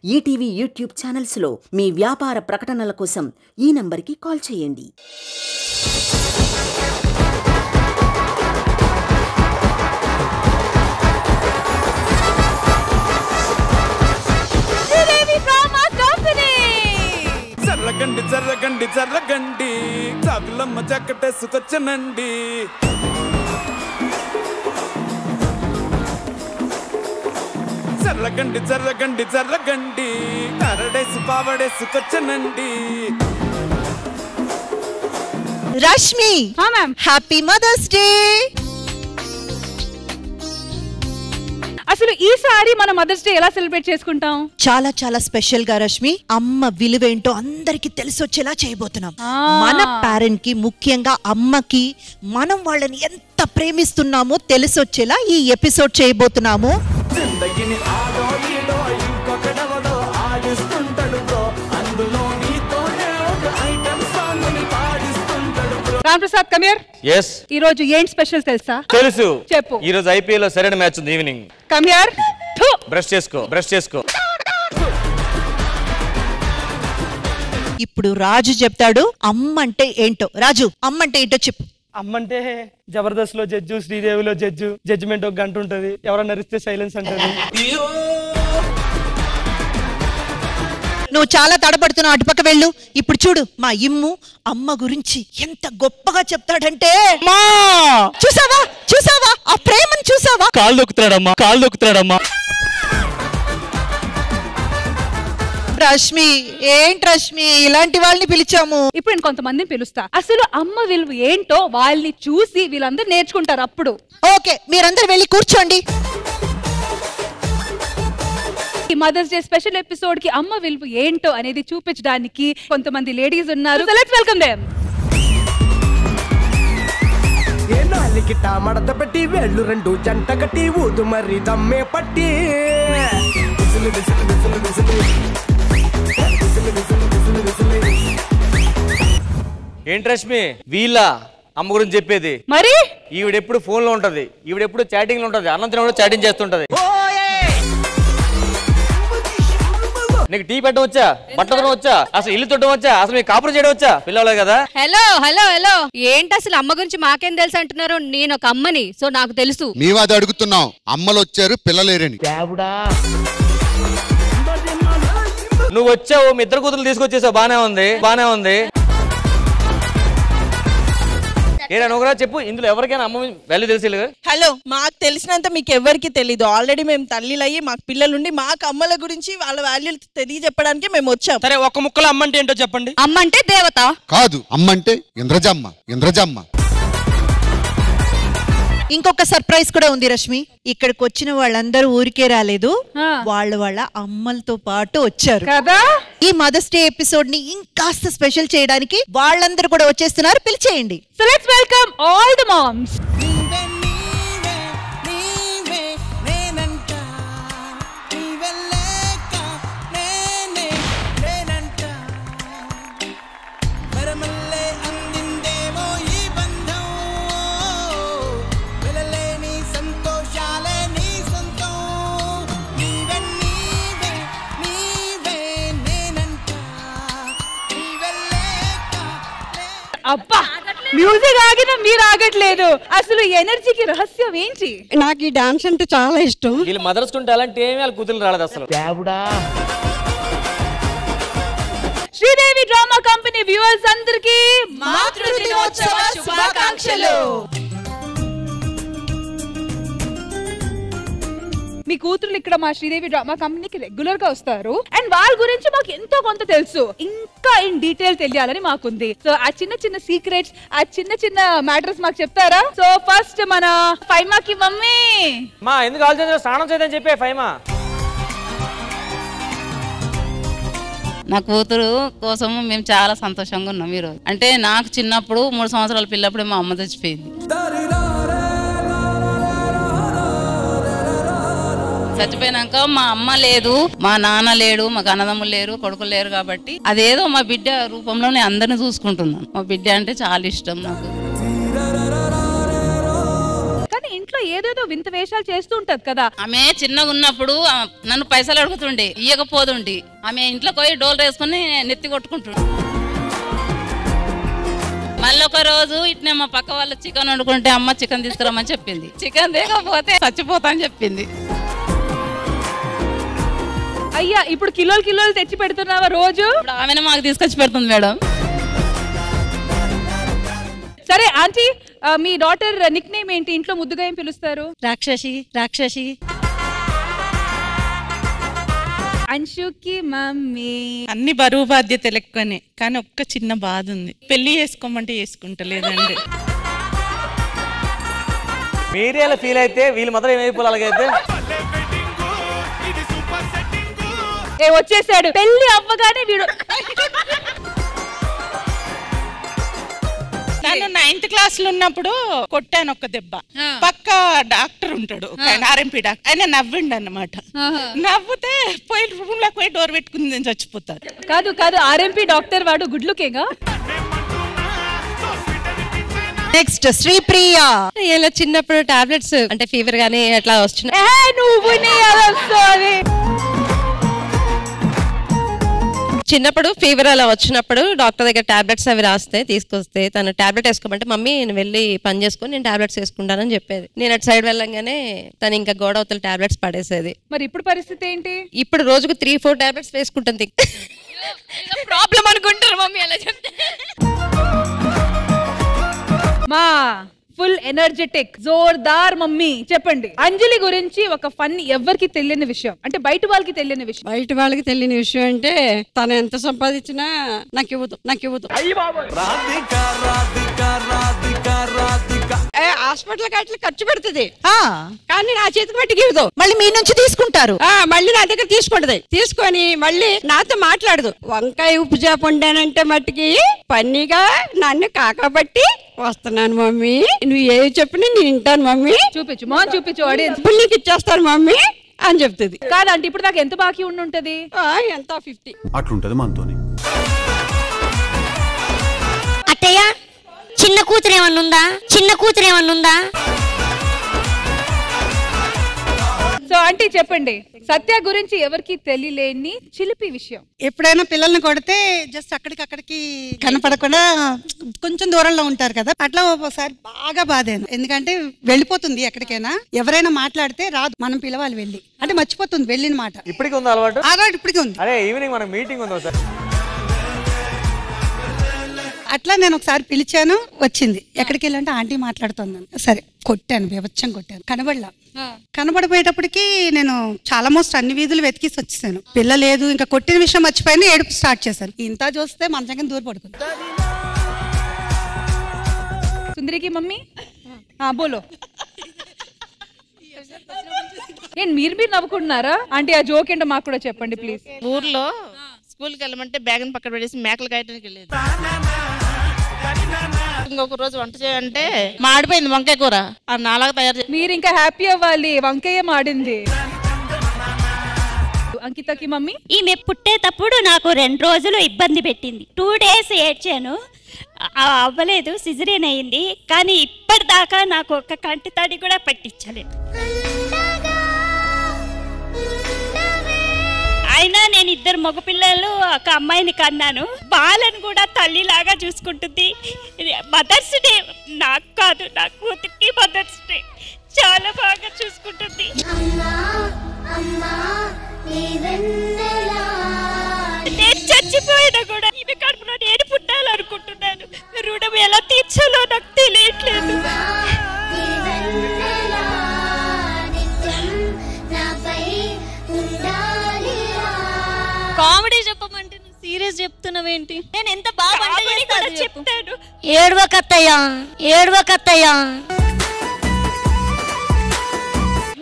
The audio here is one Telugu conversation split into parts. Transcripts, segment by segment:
ఈటీవీ యూట్యూబ్ ఛానల్స్లో మీ వ్యాపార ప్రకటనల కోసం ఈ నంబర్కి కాల్ చేయండి. జర్రగండి జర్రగండి జర్రగండి చాకులమ్మ చక్కటేసుకొచ్చనండి. జర్రగండి జర్రగండి జర్రగండి కరడేసి పావడేసుకొచ్చనండి. Rashmi happy mother's day. అసలు ఈసారి మన మదర్స్ డే ఎలా సెలబ్రేట్ చేసుకుంటాం? చాలా చాలా స్పెషల్ గా రష్మి, అమ్మ విలువేంటో అందరికి తెలిసొచ్చేలా చేయబోతున్నాం. మన పేరెంట్ కి, ముఖ్యంగా అమ్మకి మనం వాళ్ళని ఎంత ప్రేమిస్తున్నామో తెలిసొచ్చేలా ఈ ఎపిసోడ్ చేయబోతున్నాము. Ramprasad come here. yes ఈ రోజు ఏంటి స్పెషల్ తెలుసా? తెలుసు, చెప్పు. ఈ రోజు ఐపీఎల్ లో సరైన మ్యాచ్ ఉంది ఈవినింగ్. Come here. బ్రష్ చేసుకో. ఇప్పుడు రాజు చెప్తాడు అమ్మ అంటే ఏంటో. రాజు, అమ్మ అంటే ఏంటో చెప్పు. అమ్మంటే జబర్దస్త్ లో జడ్జు, శ్రీదేవిలో జడ్జు, జడ్జిమెంట్ ఒక గంట ఉంటది, ఎవరన్నా అరిస్తే సైలెన్స్ అంటది. నువ్వు చాలా తడబడుతున్నావు, అటుపక్క వెళ్ళు. ఇప్పుడు చూడు మా ఇమ్ము అమ్మ గురించి ఎంత గొప్పగా చెప్తాడంటే, చూసావా ఆ ప్రేమను చూసావా? కాళ్ళు దొక్కుతాడమ్మా. రష్మి, ఏంటి రష్మి ఇలాంటి వాళ్ళని పిలిచాము? ఇప్పుడు నేను కొంతమందిని పిలుస్తా. అసలు అమ్మ విలువ ఏంటో వాళ్ళని చూసి వీళ్ళందరూ నేర్చుకుంటారు. అప్పుడు ఓకే, మీరందరూ వెళ్ళి కూర్చోండి. ఈ మదర్స్ డే స్పెషల్ ఎపిసోడ్ కి అమ్మ విలువ ఏంటో అనేది చూపించడానికి కొంతమంది లేడీస్ ఉన్నారు. So let's welcome them. కిట మడత పెట్టి వేళ్ళు రెండు జంట కట్టి ఊదు మరి దమ్మే పట్టి ఏంటి రష్మి వీళ్ళ అమ్మ గురించి చెప్పేది? మరి ఈవిడెప్పుడు ఫోన్ లో ఉంటది, ఈవిడెప్పుడు చాటింగ్ లో ఉంటది, అనంతరం చాటింగ్ చేస్తుంటది. నీకు టీ పెట్టడం వచ్చా, బట్టడం వచ్చా, అసలు ఇల్లు తొట్టడం వచ్చా, అసలు మీకు కాపురం చేయడం వచ్చా? పిల్లలే కదా. హలో ఏంటి అసలు అమ్మ గురించి మాకేం తెలుసు అంటున్నారు? నేను ఒక అమ్మని, సో నాకు తెలుసు. మేము అది అడుగుతున్నాం, అమ్మలు వచ్చారు పిల్లలేరని. నువ్వు వచ్చావు, మీ ఇద్దరు కూతురు తీసుకొచ్చేసావు, బానే ఉంది. ఏరా నువ్వురా చెప్పు, ఇందులో ఎవరికైనా అమ్మ వాల్యూ తెలిసి? హలో, మాకు తెలిసినంత మీకు ఎవరికి తెలీదు. ఆల్రెడీ మేము తల్లిలయ్యి మాకు పిల్లలుండి మాకు అమ్మల గురించి వాళ్ళ వాల్యూ తెలియజెప్పడానికి మేము వచ్చాం. సరే, ఒక్క ముక్కలో అమ్మ అంటే ఏంటో చెప్పండి. అమ్మ అంటే దేవత కాదు, అమ్మంటే ఇంద్రజమ్మ. ఇంకొక సర్ప్రైజ్ కూడా ఉంది రష్మి. ఇక్కడికి వచ్చిన వాళ్ళందరూ ఊరికే రాలేదు, వాళ్ళ అమ్మలతో పాటు వచ్చారు కదా. ఈ మదర్స్ డే ఎపిసోడ్ ని ఇంకాస్త స్పెషల్ చేయడానికి వాళ్ళందరూ కూడా వచ్చేస్తున్నారు. పిలిచేయండి. So let's welcome all the moms. అబ్బా, మ్యూజిక్ ఆగినా మీరు ఆగట్లేదు. అసలు ఎనర్జీకి రహస్యం ఏంటి? నాకు ఈ డాన్స్ అంటే చాలా ఇష్టం. వీళ్ళు మదర్స్ కుంటే అలాంటి ఏమీ వాళ్ళ కూతురు రాలేదు అసలు. శ్రీదేవి డ్రామా కంపెనీ వ్యూవర్స్ అందరికీ మాతృ దినోత్సవ శుభాకాంక్షలు. మీ కూతురు ఇక్కడ మా శ్రీదేవి డ్రామా కంపెనీకి రెగ్యులర్ గా వస్తారు, అండ్ వాళ్ళ గురించి మాకు ఎంతో కొంత తెలుసు. ఇంకా ఇన్ డీటెయిల్ తెలియాలని మాకుంది. సో ఆ చిన్న చిన్న సీక్రెట్స్, ఆ చిన్న చిన్న మ్యాటర్స్ మాకు చెప్తారా? సో ఫస్ట్ మన ఫైమాకి మమ్మీ. మా ఎందుకు ఆలోచన స్నానం చేయదని చెప్పే ఫైమా. నా కూతురు కోసం మేము చాలా సంతోషంగా ఉన్నాం ఈరోజు. అంటే నాకు చిన్నప్పుడు 3 సంవత్సరాల పిల్లప్పుడు మా అమ్మ చచ్చిపోయింది. చచ్చిపోయినాక మా అమ్మ లేదు, మా నాన్న లేడు, మాకు అన్నదమ్ములు లేరు, కొడుకులు లేరు. కాబట్టి అదేదో మా బిడ్డ రూపంలో నేను అందరిని చూసుకుంటున్నాను. మా బిడ్డ అంటే చాలా ఇష్టం నాకు. కానీ ఇంట్లో ఏదేదో వింత వేషాలు చేస్తూ ఉంటది కదా. ఆమె చిన్నగా ఉన్నప్పుడు నన్ను పైసలు అడుగుతుండే, ఇయ్యకపోతుండే. ఆమె ఇంట్లోకి పోయి డోలు వేసుకుని నెత్తి కొట్టుకుంటుండే. మళ్ళీ ఒక రోజు ఇట్నే మా పక్క వాళ్ళు చికెన్ వండుకుంటే అమ్మ చికెన్ తీసుకురామని చెప్పింది. చికెన్ తేకపోతే చచ్చిపోతా అని చెప్పింది. అయ్యా ఇప్పుడు కిలోలు తెచ్చి పెడుతున్నావా రోజు? ఆమెను మాకు తీసుకొచ్చి పెడుతుంది మేడం. సరే ఆంటీ, మీ డాటర్ నిక్ నేమ్ ఏంటి? ఇంట్లో ముద్దుగా ఏం పిలుస్తారు? రాక్షసి. రాక్షసి. అంశుకి మమ్మీ అన్ని బరువు బాధ్యతలు ఎక్కువనే, కానీ ఒక్క చిన్న బాధ ఉంది. పెళ్లి చేసుకోమంటే చేసుకుంటలేదండి. మీరే అలా ఫీల్ అయితే వీళ్ళు మాత్రం ఏమైపోవాలి అలాగైతే. వచ్చేసాడు పెళ్లి అవ్వగానే వీడు. నన్ను 9th క్లాస్ లో ఉన్నప్పుడు కొట్టాను ఒక దెబ్బ. పక్క డాక్టర్ ఉంటాడు, ఆర్ఎంపీ డాక్టర్, ఆయన నవ్విండు అన్నమాట. నవ్వుతే పోయి రూమ్ లోకి పోయి డోర్ పెట్టుకుని నేను చచ్చిపోతాను. కాదు ఆర్ఎంపీ డాక్టర్ వాడు గుడ్లుకేగా. నెక్స్ట్ శ్రీప్రియ. ఇలా చిన్నప్పుడు టాబ్లెట్స్ అంటే ఫీవర్ గానీ అట్లా వస్తున్నాయి. చిన్నప్పుడు ఫీవర్ అలా వచ్చినప్పుడు డాక్టర్ దగ్గర టాబ్లెట్స్ అవి రాస్తే తీసుకొస్తే తను టాబ్లెట్ వేసుకోమంటే మమ్మీ నేను వెళ్ళి పని చేసుకుని నేను టాబ్లెట్స్ వేసుకుంటానని చెప్పేది. నేను అటు సైడ్ వెళ్ళంగానే తను ఇంకా గోడ అవతల టాబ్లెట్స్ పడేసేది. మరి ఇప్పుడు పరిస్థితి ఏంటి? ఇప్పుడు రోజుకు 3-4 టాబ్లెట్స్ వేసుకుంటుంది. ప్రాబ్లం అనుకుంటారు మమ్మీ అలా చెప్తే. మా ఫుల్ ఎనర్జెటిక్ జోర్దార్ మమ్మీ చెప్పండి, అంజలి గురించి ఒక ఫన్ ఎవరికి తెలియని విషయం, అంటే బయట వాళ్ళకి తెలియని విషయం. బయట వాళ్ళకి తెలియని విషయం అంటే తను ఎంత సంపాదించినా నాకు ఇవ్వదు. హాస్పిటల్ అట్లా ఖర్చు పెడుతుంది, కానీ నా చేతికి మట్టికి ఇవ్వదు. మళ్ళీ మీ నుంచి తీసుకుంటారు, మళ్ళీ నా దగ్గర తీసుకుంటది. తీసుకొని మళ్ళీ నాతో మాట్లాడదు. వంకాయ ఉప్పు చేప వండానంటే మట్టికి పన్నీగా నన్ను కాకబట్టి వస్తున్నాను మమ్మీ, నువ్వు ఏ చెప్పినా నేను వింటాను మమ్మీ, చూపించు ఆడియన్స్ నీకు ఇచ్చేస్తాను మమ్మీ అని చెప్తుంది. కాదంటే ఇప్పుడు నాకు ఎంత బాకీ ఉండుంటది? ఎంత 50 అట్లుంటది మనతోని. అత్తయ్య చిన్న కూతురు ఏమన్నా ఉందా? సో ఆంటీ చెప్పండి, సత్య గురించి ఎవరికి తెలియలేని చిలిపి విషయం. ఎప్పుడైనా పిల్లల్ని కొడితే జస్ట్ అక్కడికి కనపడకుండా కొంచెం దూరంలో ఉంటారు కదా, అట్లా ఒకసారి బాగా బాధేను. ఎందుకంటే వెళ్ళిపోతుంది ఎక్కడికైనా, ఎవరైనా మాట్లాడితే రాదు, మనం పిలవాలి వెళ్ళి, అంటే మర్చిపోతుంది వెళ్ళిన మాట. ఇప్పటికి ఉంది అలవాటు? అలవాటు ఇప్పటికీ ఉంది. అరే ఈవినింగ్ మనకు మీటింగ్ ఉంది సార్. అట్లా నేను ఒకసారి పిలిచాను, వచ్చింది. ఎక్కడికి వెళ్ళంటే ఆంటీ మాట్లాడుతుంది. సరే కొట్టాను, బీభత్సం కొట్టాను, కనబడిపోయేటప్పటికి నేను చాలా మోస్ట్ అన్ని వీధులు వెతికిసి వచ్చేసాను. పిల్ల లేదు, ఇంకా కొట్టిన విషయం మర్చిపోయిన ఏడుపు స్టార్ట్ చేశాను. ఇంత చూస్తే మంచంగా దూర పడుకుంది. సుందరికి మమ్మీ బోలో. మీరు నవ్వుకుంటున్నారా ఆంటీ? ఆ జోక్ ఏంటో మాకు కూడా చెప్పండి ప్లీజ్. ఊర్లో స్కూల్కి వెళ్ళమంటే బ్యాగ్ పక్కన పెట్టేసి మేకలు కాయటానికి వెళ్ళేది. ఇంకొక రోజు వంట చేయాలంటే మాడిపోయింది వంకాయ కూర, ఆ నాలాగా తయారు చేసి. మీరు ఇంకా హ్యాపీ అవ్వాలి, వంకాయ మాడింది. అంకితకి మమ్మీ, ఈమె పుట్టేటప్పుడు నాకు 2 రోజులు ఇబ్బంది పెట్టింది. 2 days ఏడ్చాను, అవ్వలేదు, సిజరీన్ అయింది. కానీ ఇప్పటిదాకా నాకు ఒక కంటి తడి కూడా పట్టించలేదు. అయినా నేను 2 మగపిల్లలు, ఒక అమ్మాయిని కన్నాను. బాలను కూడా తల్లిలాగా చూసుకుంటుంది. మదర్స్ డే నాకు కాదు, నా కూతురికి మదర్స్ డే చాలా బాగా చూసుకుంటుంది. నేను చచ్చిపోయినా కూడా ఈమె కడుపులో నేను పుట్టాలనుకుంటున్నాను. రుణం ఎలా తీర్చాలో నాకు తెలియట్లేదు. కామెడీ చెప్పమంటే నువ్వు సీరియస్ చెప్తున్నావేంటి? నేను ఎంత బాగా చెప్తాను. ఏడవకత్తయ్యా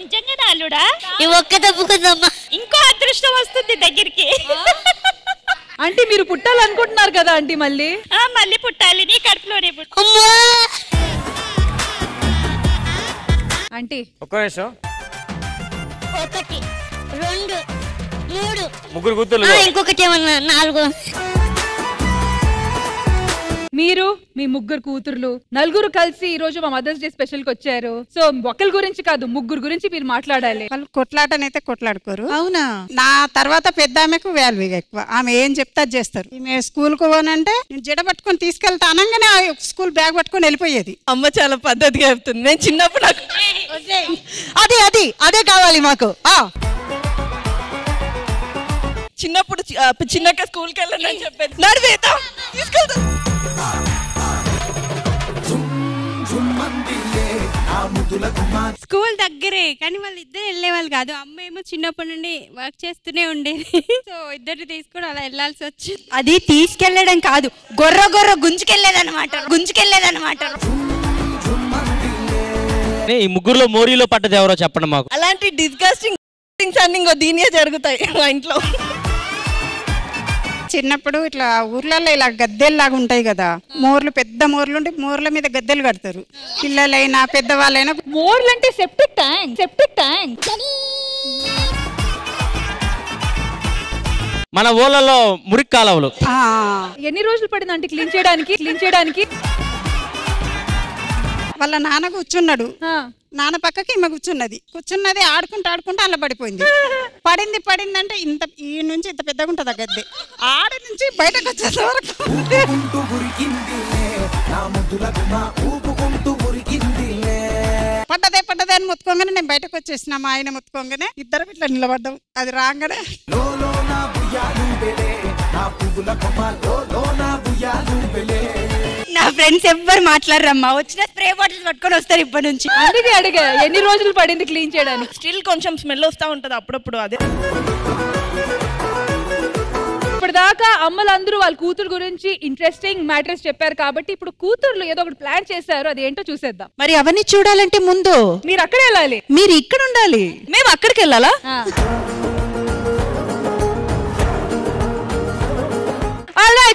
నిజంగా నాలుడా ఈ ఒక్క తప్పుకుందమ్మా, ఇంకో అదృష్టం వస్తుంది దగ్గరికి. ఆంటీ మీరు పుట్టాలనుకుంటున్నారు కదా ఆంటీ? మళ్ళీ పుట్టాలి, నీ కడుపులోనే పుట్టు. ఆంటీ ఒక్క నిమిషం. 1 2 3 ముగ్గురు కూతుర్లు, ఇంకొకటి ఏమన్నా 4. మీరు మీ ముగ్గురు కూతుర్లు నలుగురు కలిసి ఈ రోజు మా మదర్స్ డే స్పెషల్ కి వచ్చారు. సో ఒకరి గురించి కాదు, ముగ్గురు గురించి మీరు మాట్లాడాలి. వాళ్ళు కొట్లాటనైతే కొట్లాడుకోరు. అవునా? నా తర్వాత పెద్ద ఆమెకు వాల్యూ ఎక్కువ. ఆమె ఏం చెప్తా చేస్తారు. ఈమె స్కూల్ కు పోనంటే నేను జడ పట్టుకొని తీసుకెళ్తా అనగానే స్కూల్ బ్యాగ్ పట్టుకొని వెళ్ళిపోయేది. అమ్మ చాలా పద్ధతిగా చెప్తుంది. నేను చిన్నప్పుడు నాకు అదే కావాలి మాకు. చిన్నప్పుడు చిన్నక్క స్కూల్కి వెళ్ళాలని చెప్పేది. నడివేద్దాం తీసుకెళ్తాం. స్కూల్ దగ్గరే కానీ వాళ్ళు ఇద్దరు వెళ్ళేవాళ్ళు కాదు. అమ్మ ఏమో చిన్నప్పటి నుండి వర్క్ చేస్తూనే ఉండేది. సో ఇద్దరు తీసుకుని అలా వెళ్ళాల్సి వచ్చింది. అది తీసుకెళ్లడం కాదు, గొర్ర గుంజుకెళ్లేదన్నమాట. ఈ ముగ్గురులో మోరీలో పడ్డది ఎవరో చెప్పండి మాకు. అలాంటి డిస్గస్టింగ్ థింగ్స్ అన్ని ఇంకో దీనియే జరుగుతాయి మా ఇంట్లో. చిన్నప్పుడు ఇట్లా ఊర్లలో ఇలా గద్దెల్లాగా ఉంటాయి కదా, మోర్లు పెద్ద మోర్లు ఉంటే మోర్ల మీద గద్దెలు కడతారు. పిల్లలైనా పెద్దవాళ్ళైనా. మోర్లు అంటే సెప్టిక్ ట్యాంక్. మన ఊళ్ళలో మురికి కాలువలు. ఎన్ని రోజులు పడింది అంటే క్లీన్ చేయడానికి? వాళ్ళ నాన్న కూర్చున్నాడు, నాన్న పక్కకి ఈమె కూర్చున్నది ఆడుకుంటూ అలా పడిపోయింది. పడిందంటే ఇంత ఈ నుంచి ఇంత పెద్దగా ఉంటుంది ఆ గద్దె. ఆడ నుంచి బయటకు వచ్చేసే వరకు పడ్డదే అని మొత్తుకోగానే నేను బయటకు వచ్చేసిన. మా ఆయన మొత్తుకోగానే ఇద్దరం ఇట్లా నిలబడ్డాం. అది రాగానే నా ఫ్రెండ్స్ ఎవ్వరు మాట్లాడరమ్మా, వచ్చిన స్ప్రే బాటిల్స్ పట్టుకొని వస్తారు ఇప్పటి నుంచి. అందుకే అడిగా ఎన్ని రోజులు పడింది క్లీన్ చేయడానికి. స్టిల్ కొంచెం స్మెల్ వస్తూ ఉంటది అప్పుడప్పుడు. అదే ఇప్పటిదాకా అమ్మలందరూ వాళ్ళ కూతురు గురించి ఇంట్రెస్టింగ్ మ్యాటర్స్ చెప్పారు కాబట్టి ఇప్పుడు కూతుర్లు ఏదో ఒకటి ప్లాన్ చేశారు, అది ఏంటో చూసేద్దాం. మరి అవన్నీ చూడాలంటే ముందు మీరు అక్కడ వెళ్ళాలి, మీరు ఇక్కడ ఉండాలి, మేము అక్కడికి వెళ్ళాలా?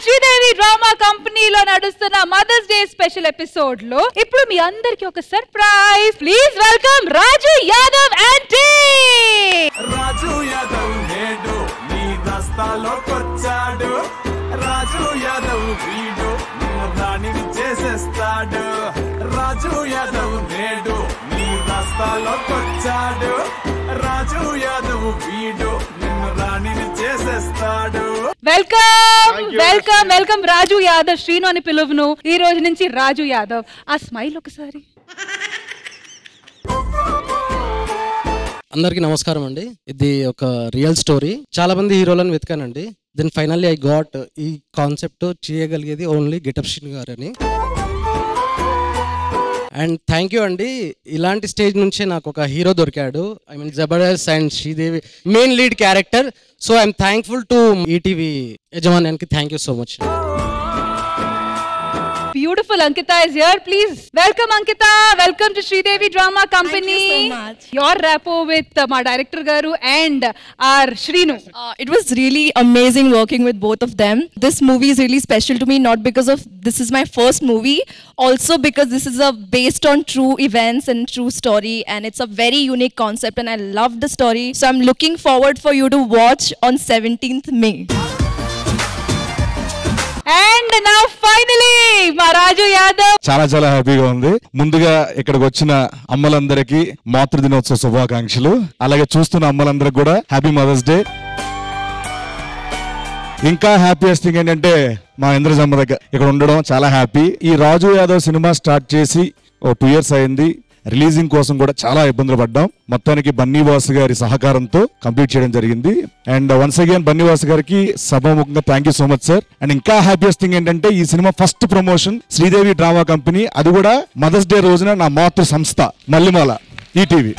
శ్రీదేవి డ్రామా కంపెనీలో నడుస్తున్న మదర్స్ డే స్పెషల్ ఎపిసోడ్ లో ఇప్పుడు మీ అందరికి ఒక surprise. Please welcome Raju Yadav and Raju Yadav నేడు నీ రస్తాలోకొచ్చాడు. రాజు యాదవ్ వీడు నిన్ను రాణిని చేసేస్తాడు. రాజు యాదవ్ నేడు నీ రస్తాలోకొచ్చాడు. రాజు యాదవ్ వీడు నిన్ను రాణిని చేసేస్తాడు. వెల్కమ్ రాజు యాదవ్. శ్రీను అని పిలువును ఈ రోజు నుంచి రాజు యాదవ్. ఆ స్మైల్ ఒకసారి. అందరికీ నమస్కారం అండి. ఇది ఒక రియల్ స్టోరీ. చాలా మంది హీరోలను వెతికానండి. దెన్ ఫైనల్లీ ఐ గాట్ ఈ కాన్సెప్ట్ చేయగలిగేది ఓన్లీ గెటప్ శ్రీను గారు అని. అండ్ థ్యాంక్ యూ అండి. ఇలాంటి స్టేజ్ నుంచే నాకు ఒక హీరో దొరికాడు. I mean Jabardasth and Sridevi main lead character. So I'm thankful to ETV యజమాన్యానికి. Thank you so much. Beautiful Ankita is here. Please welcome Ankita. Welcome to Sridevi Drama Company. Thank you so much. Your rapport with my director Garu and our Shrinu. It was really amazing working with both of them. This movie is really special to me, not because of this is my first movie, also because this is based on true events and true story, and it's a very unique concept and I love the story. So I'm looking forward for you to watch on 17th May. And now finally మా రాజు యాదవ్. చాలా హ్యాపీగా ఉంది. ముందుగా ఇక్కడికి వచ్చిన అమ్మలందరికీ మాతృదినోత్సవ శుభాకాంక్షలు. అలాగే చూస్తున్న అమ్మలందరికీ కూడా హ్యాపీ మదర్స్ డే. ఇంకా హ్యాపీయెస్ట్ థింగ్ ఏంటంటే మా ఇంద్రజమ్మ దగ్గర ఇక్కడ ఉండడం చాలా హ్యాపీ. ఈ రాజు యాదవ్ సినిమా స్టార్ట్ చేసి 2 years అయింది. రిలీజింగ్ కోసం కూడా చాలా ఇబ్బందులు పడ్డాం. మొత్తానికి బన్నీవాసు గారి సహకారంతో కంప్లీట్ చేయడం జరిగింది. అండ్ వన్స్ అగైన్ బన్నీవాసు గారికి సభాముఖంగా thank you so much sir. And ఇంకా హ్యాపీయెస్ట్ థింగ్ ఏంటంటే ఈ cinema first promotion Sridevi drama company, అది కూడా మదర్స్ డే రోజున నా మాతృ సంస్థ మల్లిమాల ఈటీవీ.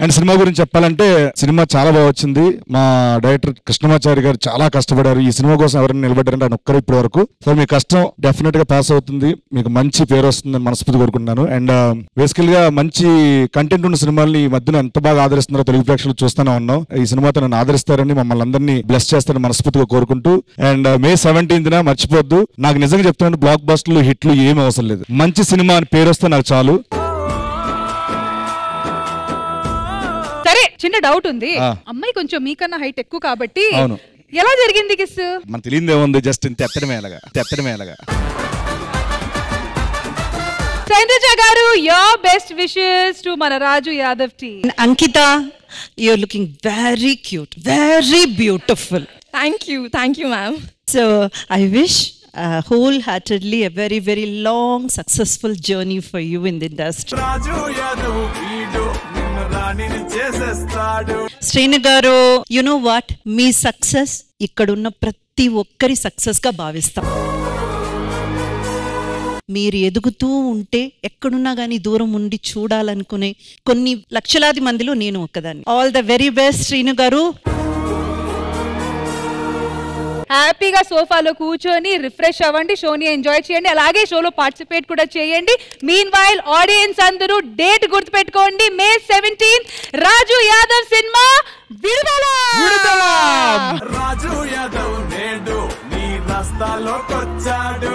అండ్ సినిమా గురించి చెప్పాలంటే సినిమా చాలా బాగా వచ్చింది. మా డైరెక్టర్ కృష్ణమాచారి గారు చాలా కష్టపడారు. ఈ సినిమా కోసం ఎవరైనా నిలబడ్డారంటే ఆయన ఒక్కరు ఇప్పటి వరకు. సో మీ కష్టం డెఫినెట్ గా పాస్ అవుతుంది, మీకు మంచి పేరు వస్తుందని మనస్ఫూర్తి కోరుకుంటున్నాను. అండ్ బేసికల్ గా మంచి కంటెంట్ ఉన్న సినిమాల్ని ఈ మధ్యన ఎంత బాగా ఆదరిస్తున్నారో తెలుగు ప్రేక్షకులు చూస్తూనే ఉన్నాం. ఈ సినిమాతో నన్ను ఆదరిస్తారని, మమ్మల్ని అందరినీ బ్లెస్ చేస్తారని మనస్ఫూర్తిగా కోరుకుంటూ, అండ్ May 17th మర్చిపోద్దు. నాకు నిజంగా చెప్తున్నాను, బ్లాక్ బస్టర్లు హిట్లు ఏమి అవసరం లేదు, మంచి సినిమా అని పేరు వస్తే నాకు చాలు. సరే, చిన్న డౌట్ ఉంది. అమ్మాయి కొంచెం మీకన్నా హైట్ ఎక్కువ కాబట్టి ఎలా జరిగింది కిస్? మన తెలియదు ఏముంది, జస్ట్ తెత్తడమేలగా. శైలజ గారు, your best wishes to మన రాజు Yadav team. Ankita, you're looking very cute, very beautiful. Thank you, ma'am. So I wish wholeheartedly a very, very long, successful journey for you in the industry. రాజు యాదవ్ వీడు నిన్ను రాణిని చేసేస్తాడు. శ్రీను గారు, you know what? Me success ఇక్కడున్న ప్రతి ఒక్కరి సక్సెస్ గా భావిస్తాం. మీరు ఎదుగుతూ ఉంటే ఎక్కడున్నా కానీ దూరం ఉండి చూడాలనుకునే కొన్ని లక్షలాది మందిలో నేను ఒక్కదాన్ని. All the very best Srinu గారు. హ్యాపీగా సోఫాలో కూర్చొని రిఫ్రెష్ అవ్వండి, షోని ఎంజాయ్ చేయండి, అలాగే షోలో పార్టిసిపేట్ కూడా చేయండి. మీన్ వైల్ ఆడియన్స్ అందరూ డేట్ గుర్తుపెట్టుకోండి, May 17 రాజు యాదవ్ సినిమా విడుదల. రాజు యాదవ్ నేడు నీ రస్తాలోకొచ్చాడు.